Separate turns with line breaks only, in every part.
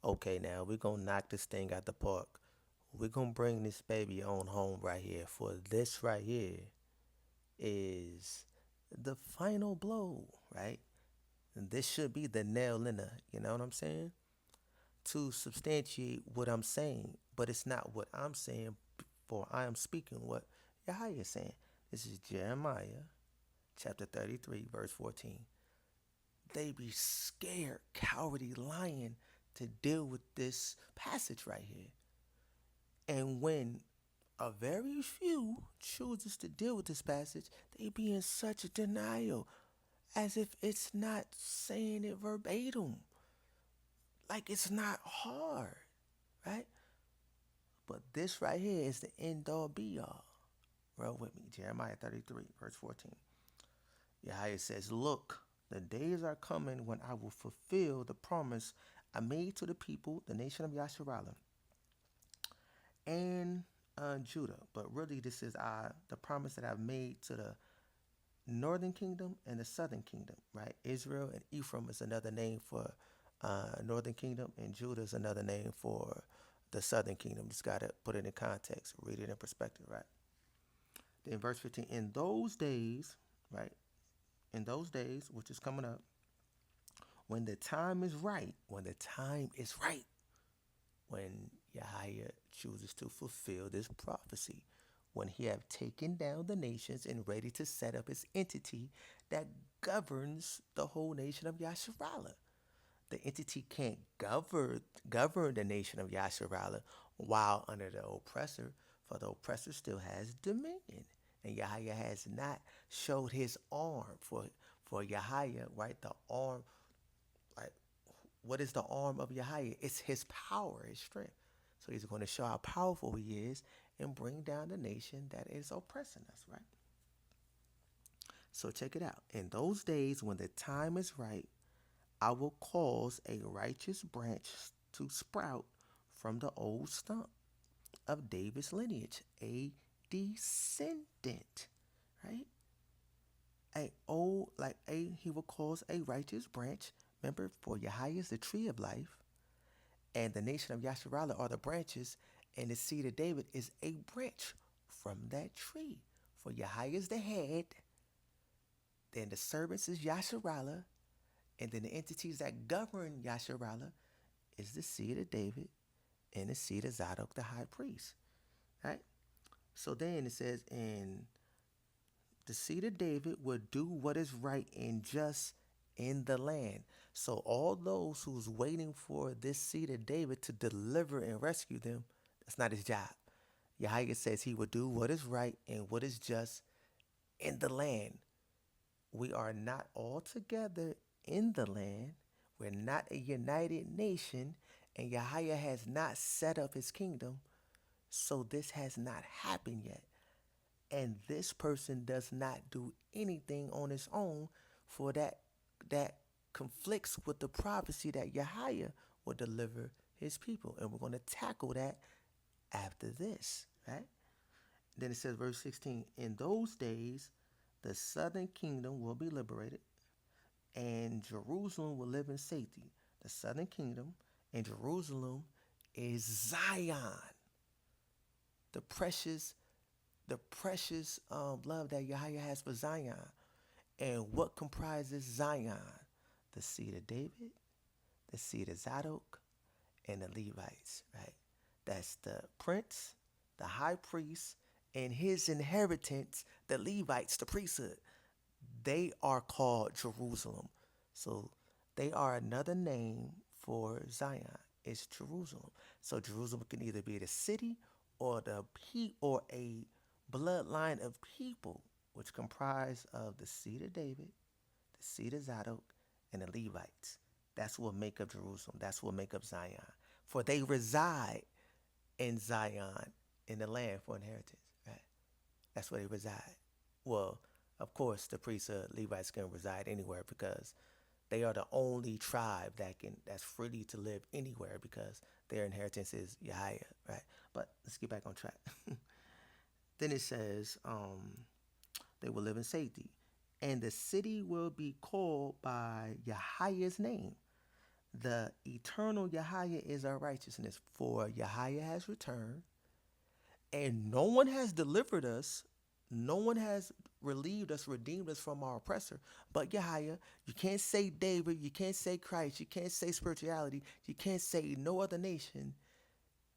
Okay, now we're gonna knock this thing out the park. We're gonna bring this baby on home right here. For this right here is the final blow, right? And this should be the nail in the, you know what I'm saying? To substantiate what I'm saying, but it's not what I'm saying, for I am speaking what Yahweh is saying. This is Jeremiah chapter 33, verse 14. They be scared, cowardly, lying to deal with this passage right here. And when a very few chooses to deal with this passage, they be in such a denial as if it's not saying it verbatim. Like it's not hard, right? But this right here is the end all be all. Roll with me. Jeremiah 33, verse 14. Yahweh says, Look, the days are coming when I will fulfill the promise I made to the people, the nation of Yasharallah, and Judah. But really, this is the promise that I've made to the northern kingdom and the southern kingdom, right? Israel and Ephraim is another name for northern kingdom, and Judah is another name for the southern kingdom. Just got to put it in context, read it in perspective, right? Then verse 15, in those days, right? In those days, which is coming up, when the time is right, when the time is right, when Yahweh chooses to fulfill this prophecy, when he have taken down the nations and ready to set up his entity that governs the whole nation of Yasharallah. The entity can't govern the nation of Yasharallah while under the oppressor, for the oppressor still has dominion. And Yahweh has not showed his arm for Yahweh, right? The arm, like what is the arm of Yahweh? It's his power, his strength. So he's going to show how powerful he is and bring down the nation that is oppressing us, right? So check it out. In those days when the time is right, I will cause a righteous branch to sprout from the old stump of David's lineage, a descendant, right? He will cause a righteous branch. Remember, for Yahweh is the tree of life, and the nation of Yasharallah are the branches, and the seed of David is a branch from that tree. For Yahweh is the head, then the servants is Yasharallah, and then the entities that govern Yasharallah is the seed of David and the seed of Zadok the high priest. Right? So then it says, and the seed of David will do what is right and just in the land. So all those who's waiting for this seed of David to deliver and rescue them, that's not his job. Yahweh says he will do what is right and what is just in the land. We are not all together in the land. We're not a united nation, and Yahweh has not set up his kingdom, so this has not happened yet. And this person does not do anything on his own, for that conflicts with the prophecy that Yahweh will deliver his people. And we're going to tackle that after this, right? Then it says, verse 16, in those days, the southern kingdom will be liberated, and Jerusalem will live in safety. The southern kingdom and Jerusalem is Zion, the precious, love that Yahweh has for Zion. And what comprises Zion? The seed of David, the seed of Zadok, and the Levites, right? That's the prince, the high priest, and his inheritance, the Levites, the priesthood. They are called Jerusalem. So they are another name for Zion. It's Jerusalem. So Jerusalem can either be the city or or a bloodline of people which comprise of the seed of David, the seed of Zadok, and the Levites. That's what make up Jerusalem. That's what make up Zion. For they reside in Zion in the land for inheritance. Right? That's where they reside. Well, of course, the priests of Levites can reside anywhere because they are the only tribe that's free to live anywhere because their inheritance is Yahweh, right? But let's get back on track. Then it says, they will live in safety, and the city will be called by Yahweh's name. The eternal Yahweh is our righteousness. For Yahweh has returned, and no one has delivered us, no one has relieved us, redeemed us from our oppressor, but Yahweh. You can't say David, you can't say Christ, you can't say spirituality, you can't say no other nation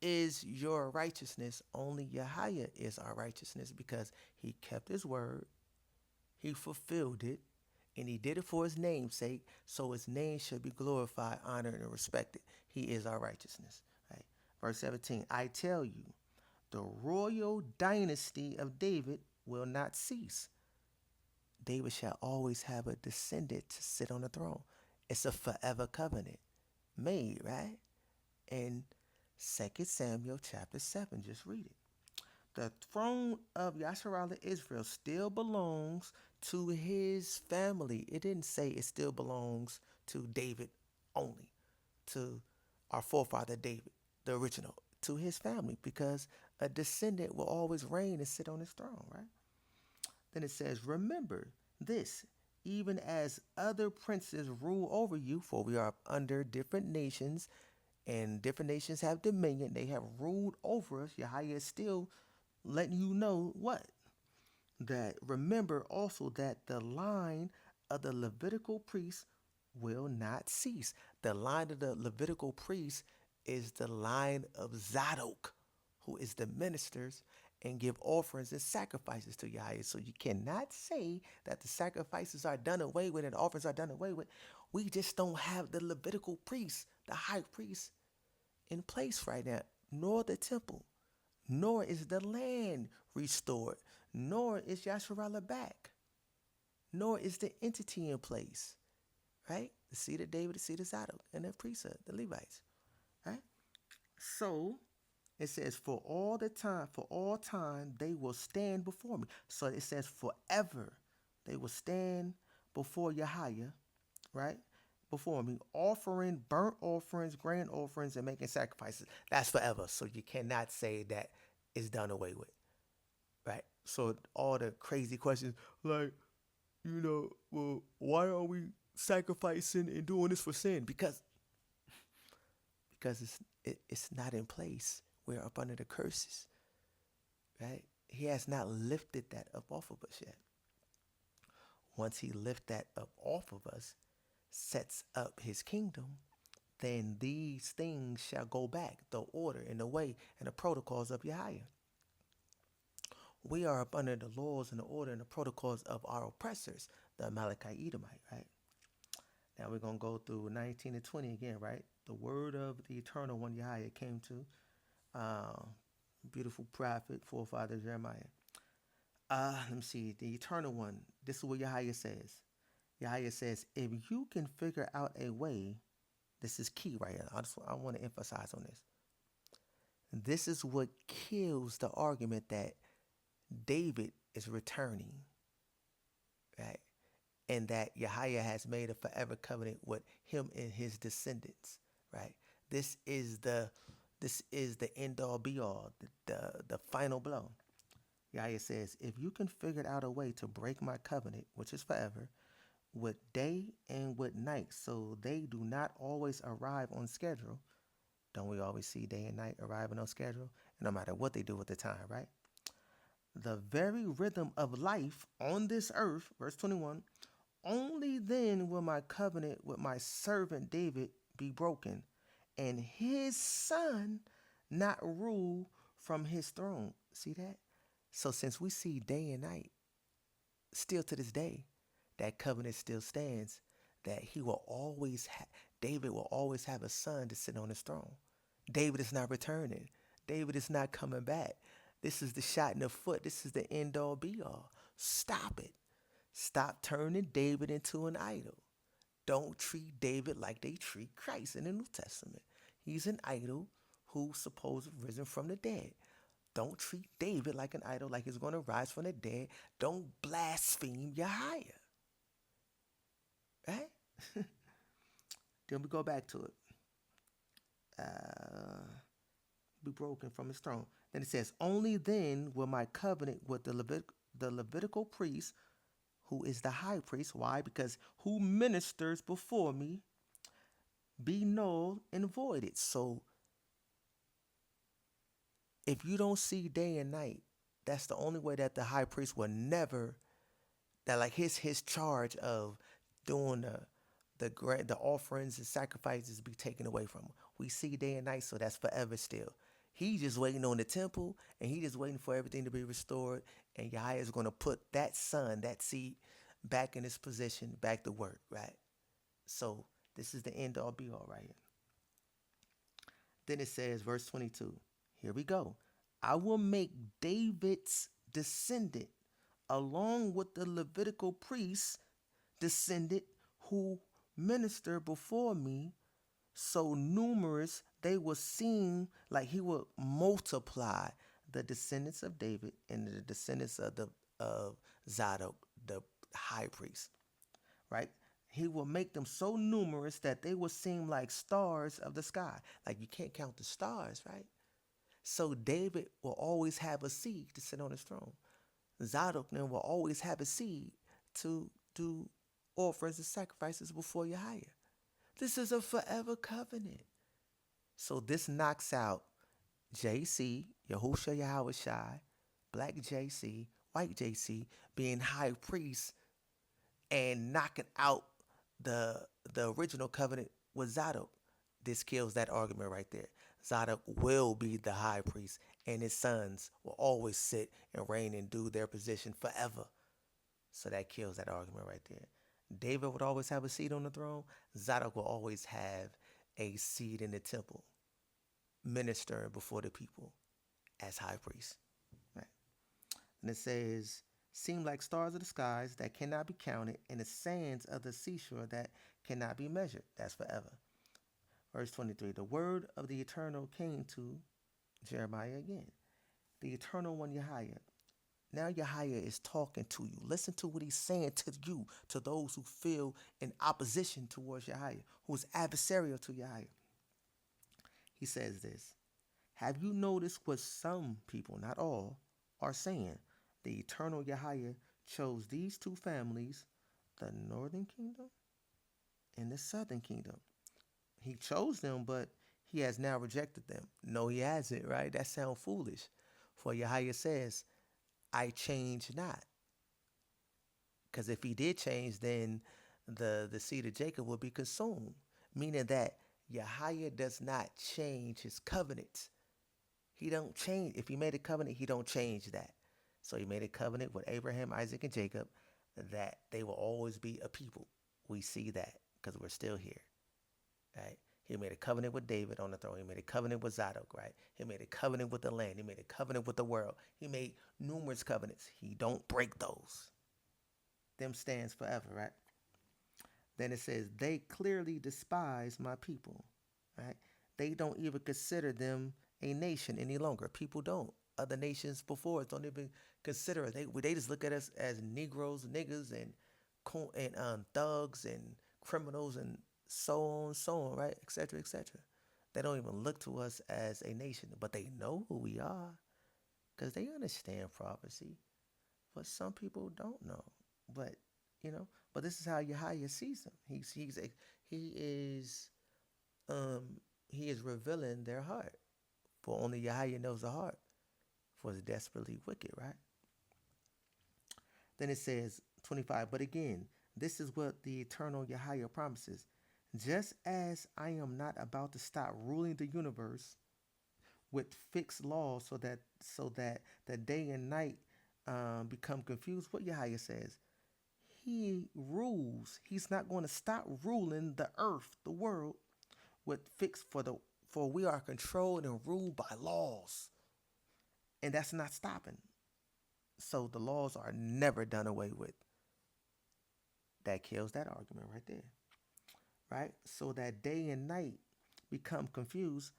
is your righteousness. Only Yahweh is our righteousness because he kept his word, he fulfilled it, and he did it for his name's sake, so his name should be glorified, honored, and respected. He is our righteousness. Right? Verse 17, I tell you, the royal dynasty of David will not cease. David shall always have a descendant to sit on the throne. It's a forever covenant made, right? In 2 Samuel chapter 7, just read it. The throne of Yasharallah Israel still belongs to his family. It didn't say it still belongs to David only, to our forefather David, the original, to his family, because a descendant will always reign and sit on his throne, right? Then it says, remember this, even as other princes rule over you, for we are under different nations, and different nations have dominion. They have ruled over us. Yahweh is still letting you know what? That remember also that the line of the Levitical priest will not cease. The line of the Levitical priest is the line of Zadok, who is the ministers and give offerings and sacrifices to Yahweh. So you cannot say that the sacrifices are done away with and the offerings are done away with. We just don't have the Levitical priest, the high priest, in place right now, nor the temple, nor is the land restored, nor is Yasharallah back, nor is the entity in place, right? The seed of David, the seed of Zadok, and the priesthood, the Levites, right? So it says, for all time, they will stand before me. So it says, forever, they will stand before Yahweh, right? Before me, offering burnt offerings, grain offerings, and making sacrifices. That's forever. So you cannot say that it's done away with, right? So all the crazy questions, like, well, why are we sacrificing and doing this for sin? Because it's not in place. We're up under the curses, right? He has not lifted that up off of us yet. Once he lifts that up off of us, sets up his kingdom, then these things shall go back, the order and the way and the protocols of Yahweh. We are up under the laws and the order and the protocols of our oppressors, the Amalekite Edomite, right? Now we're going to go through 19 and 20 again, right? The word of the eternal one Yahweh came to beautiful prophet, forefather Jeremiah. Let me see. The eternal one, this is what Yahweh says. Yahweh says, if you can figure out a way, this is key right here. I want to emphasize on this. This is what kills the argument that David is returning, right? And that Yahweh has made a forever covenant with him and his descendants, right? This is the end all be all, the final blow. Yahweh says, if you can figure out a way to break my covenant, which is forever, with day and with night, so they do not always arrive on schedule. Don't we always see day and night arriving on schedule? And no matter what they do with the time, right? The very rhythm of life on this earth, verse 21, only then will my covenant with my servant David be broken, and his son not rule from his throne. See that? So since we see day and night, still to this day, that covenant still stands, that he will always David will always have a son to sit on his throne. David is not returning. David is not coming back. This is the shot in the foot. This is the end all be all. Stop it. Stop turning David into an idol. Don't treat David like they treat Christ in the New Testament. He's an idol who's supposed to have risen from the dead. Don't treat David like an idol, like he's going to rise from the dead. Don't blaspheme Yahweh. Right? Then we go back to it. Be broken from his throne. Then it says, only then will my covenant with the Levitical priest, who is the high priest. Why? Because who ministers before me, be null and voided. So if you don't see day and night, that's the only way that the high priest will never, that like his charge of doing the offerings and sacrifices be taken away from him. We see day and night, so that's forever still. He just waiting on the temple, and he just waiting for everything to be restored. And Yahweh is going to put that son, that seed, back in its position, back to work, right? So this is the end all be all right here. Then it says, verse 22. Here we go. I will make David's descendant, along with the Levitical priests, descendant who minister before me, so numerous they will seem like he will multiply the descendants of David and the descendants of Zadok, the high priest, right? He will make them so numerous that they will seem like stars of the sky. Like you can't count the stars, right? So David will always have a seed to sit on his throne. Zadok then will always have a seed to do offerings and sacrifices before Yahweh. This is a forever covenant. So this knocks out JC, Yahusha Yahweh Shai, black JC, white JC, being high priest and knocking out the the original covenant with Zadok. This kills that argument right there. Zadok will be the high priest, and his sons will always sit and reign and do their position forever. So that kills that argument right there. David would always have a seat on the throne. Zadok will always have a seat in the temple, ministering before the people as high priest. Right? And it says, seem like stars of the skies that cannot be counted, and the sands of the seashore that cannot be measured. That's forever. Verse 23, the word of the eternal came to Jeremiah again. The eternal one, Yahweh. Now Yahweh is talking to you. Listen to what he's saying to you, to those who feel in opposition towards Yahweh, who is adversarial to Yahweh. He says this, have you noticed what some people, not all, are saying? The eternal Yahweh chose these two families, the northern kingdom and the southern kingdom. He chose them, but he has now rejected them. No, he hasn't, right? That sounds foolish. For Yahweh says, I change not. Because if he did change, then the seed of Jacob would be consumed. Meaning that Yahweh does not change his covenants. He don't change. If he made a covenant, he don't change that. So he made a covenant with Abraham, Isaac, and Jacob that they will always be a people. We see that because we're still here. Right? He made a covenant with David on the throne. He made a covenant with Zadok, right? He made a covenant with the land. He made a covenant with the world. He made numerous covenants. He don't break those. Them stands forever, right? Then it says, they clearly despise my people, right? They don't even consider them a nation any longer. People don't. Other nations before us don't even consider us. They just look at us as Negroes, niggas, and thugs and criminals and so on, right? Et cetera, et cetera. They don't even look to us as a nation, but they know who we are because they understand prophecy. But some people don't know. But but this is how Yahweh sees them. He is he is revealing their heart. For only Yahweh knows the heart. For it's desperately wicked, right? Then it says 25, but again, this is what the eternal Yahweh promises. Just as I am not about to stop ruling the universe with fixed laws so that the day and night become confused, what Yahweh says, he rules. He's not going to stop ruling the earth, the world, with fixed for we are controlled and ruled by laws. And that's not stopping. So the laws are never done away with. That kills that argument right there. Right? So that day and night become confused.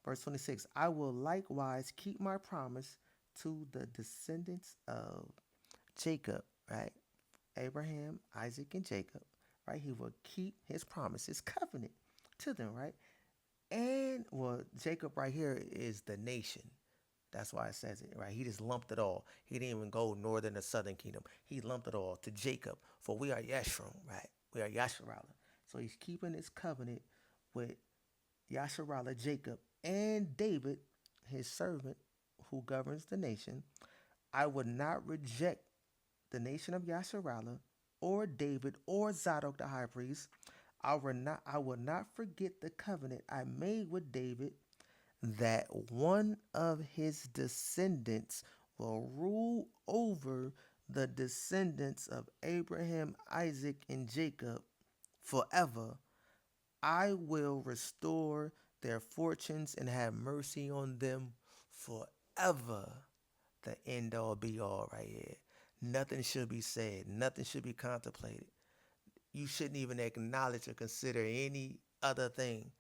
Verse 26, I will likewise keep my promise to the descendants of Jacob, right? Abraham, Isaac, and Jacob, right? He will keep his promise, his covenant to them, right? And, well, Jacob right here is the nation. That's why it says it, right? He just lumped it all. He didn't even go northern or southern kingdom. He lumped it all to Jacob. For we are Yeshurun, right? We are Yasharala. So he's keeping his covenant with Yasharallah, Jacob, and David, his servant, who governs the nation. I would not reject the nation of Yasharallah or David or Zadok the high priest. I will not forget the covenant I made with David that one of his descendants will rule over the descendants of Abraham, Isaac, and Jacob forever. I will restore their fortunes and have mercy on them forever. The end all be all right here. Nothing should be said, nothing should be contemplated. You shouldn't even acknowledge or consider any other thing.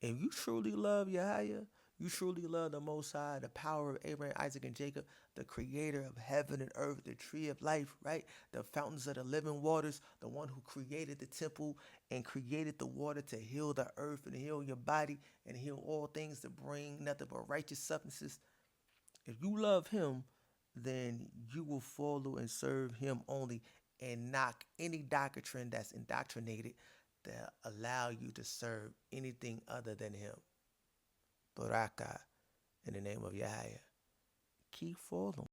If you truly love Yahweh, you truly love the Most High, the power of Abraham, Isaac, and Jacob, the creator of heaven and earth, the tree of life, right? The fountains of the living waters, the one who created the temple and created the water to heal the earth and heal your body and heal all things to bring nothing but righteous substances. If you love him, then you will follow and serve him only and knock any doctrine that's indoctrinated that allow you to serve anything other than him. Baraka, in the name of Yahweh. Keep following.